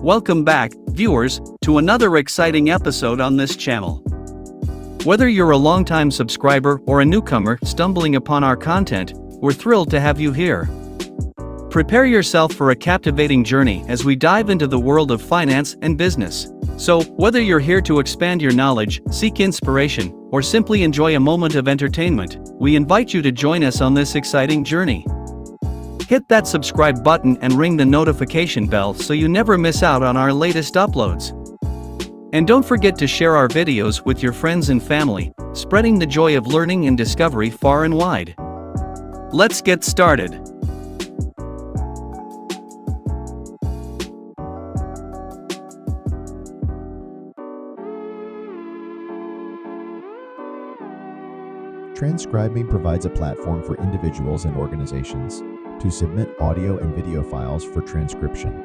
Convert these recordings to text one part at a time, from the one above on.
Welcome back, viewers, to another exciting episode on this channel. Whether you're a longtime subscriber or a newcomer stumbling upon our content, we're thrilled to have you here. Prepare yourself for a captivating journey as we dive into the world of finance and business. So, whether you're here to expand your knowledge, seek inspiration, or simply enjoy a moment of entertainment, we invite you to join us on this exciting journey. Hit that subscribe button and ring the notification bell so you never miss out on our latest uploads. And don't forget to share our videos with your friends and family, spreading the joy of learning and discovery far and wide. Let's get started. Transcribeme provides a platform for individuals and organizations to submit audio and video files for transcription.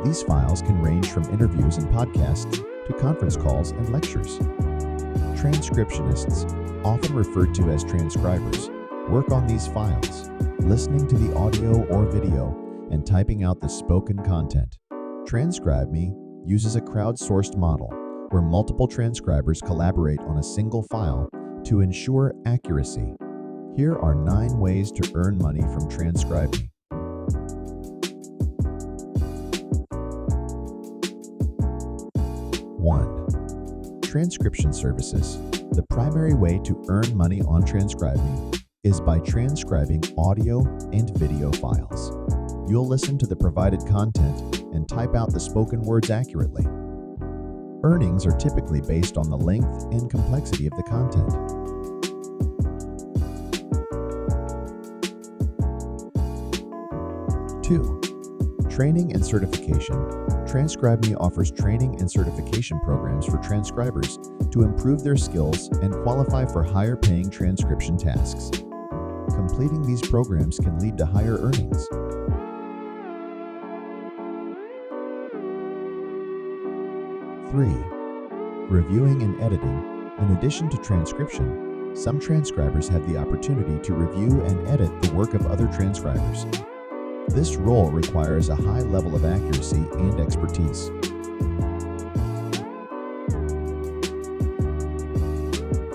These files can range from interviews and podcasts to conference calls and lectures. Transcriptionists, often referred to as transcribers, work on these files, listening to the audio or video and typing out the spoken content. Transcribeme uses a crowdsourced model where multiple transcribers collaborate on a single file to ensure accuracy. Here are 9 ways to earn money from Transcribeme. 1. Transcription services. The primary way to earn money on Transcribeme is by transcribing audio and video files. You'll listen to the provided content and type out the spoken words accurately. Earnings are typically based on the length and complexity of the content. 2. Training and certification. Transcribeme offers training and certification programs for transcribers to improve their skills and qualify for higher-paying transcription tasks. Completing these programs can lead to higher earnings. 3. Reviewing and editing. In addition to transcription, some transcribers have the opportunity to review and edit the work of other transcribers. This role requires a high level of accuracy and expertise.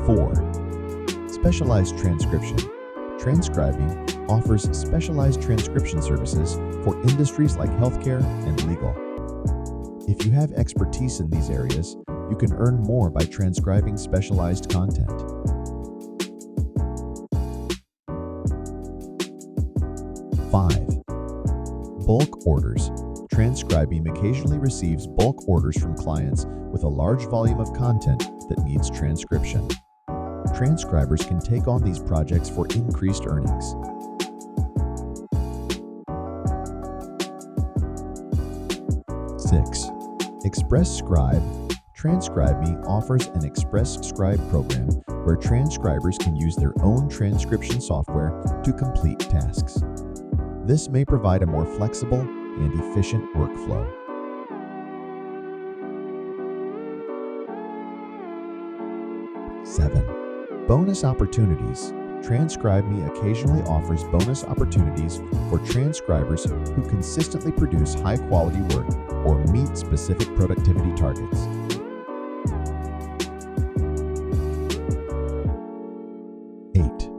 4. Specialized transcription. Transcribeme offers specialized transcription services for industries like healthcare and legal. If you have expertise in these areas, you can earn more by transcribing specialized content. 5. Bulk orders. Transcribeme occasionally receives bulk orders from clients with a large volume of content that needs transcription. Transcribers can take on these projects for increased earnings. 6. Express Scribe. Transcribeme offers an Express Scribe program where transcribers can use their own transcription software to complete tasks. This may provide a more flexible and efficient workflow. 7. Bonus opportunities. Transcribeme occasionally offers bonus opportunities for transcribers who consistently produce high-quality work or meet specific productivity targets. 8.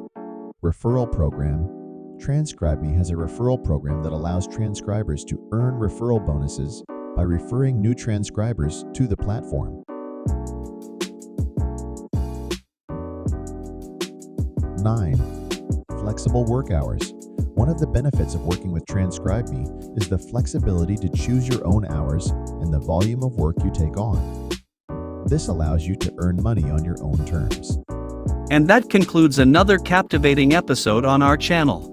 Referral program. Transcribeme has a referral program that allows transcribers to earn referral bonuses by referring new transcribers to the platform. 9. Flexible work hours. One of the benefits of working with Transcribeme is the flexibility to choose your own hours and the volume of work you take on. This allows you to earn money on your own terms. And that concludes another captivating episode on our channel.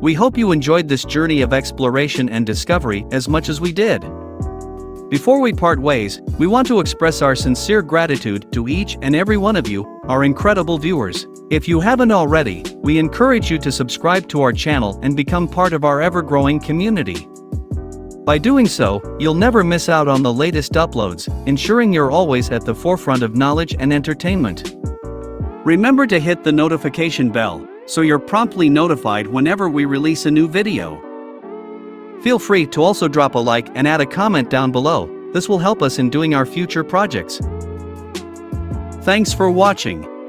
We hope you enjoyed this journey of exploration and discovery as much as we did. Before we part ways, we want to express our sincere gratitude to each and every one of you, our incredible viewers. If you haven't already, we encourage you to subscribe to our channel and become part of our ever-growing community. By doing so, you'll never miss out on the latest uploads, ensuring you're always at the forefront of knowledge and entertainment. Remember to hit the notification bell, so you're promptly notified whenever we release a new video. Feel free to also drop a like and add a comment down below. This will help us in doing our future projects. Thanks for watching.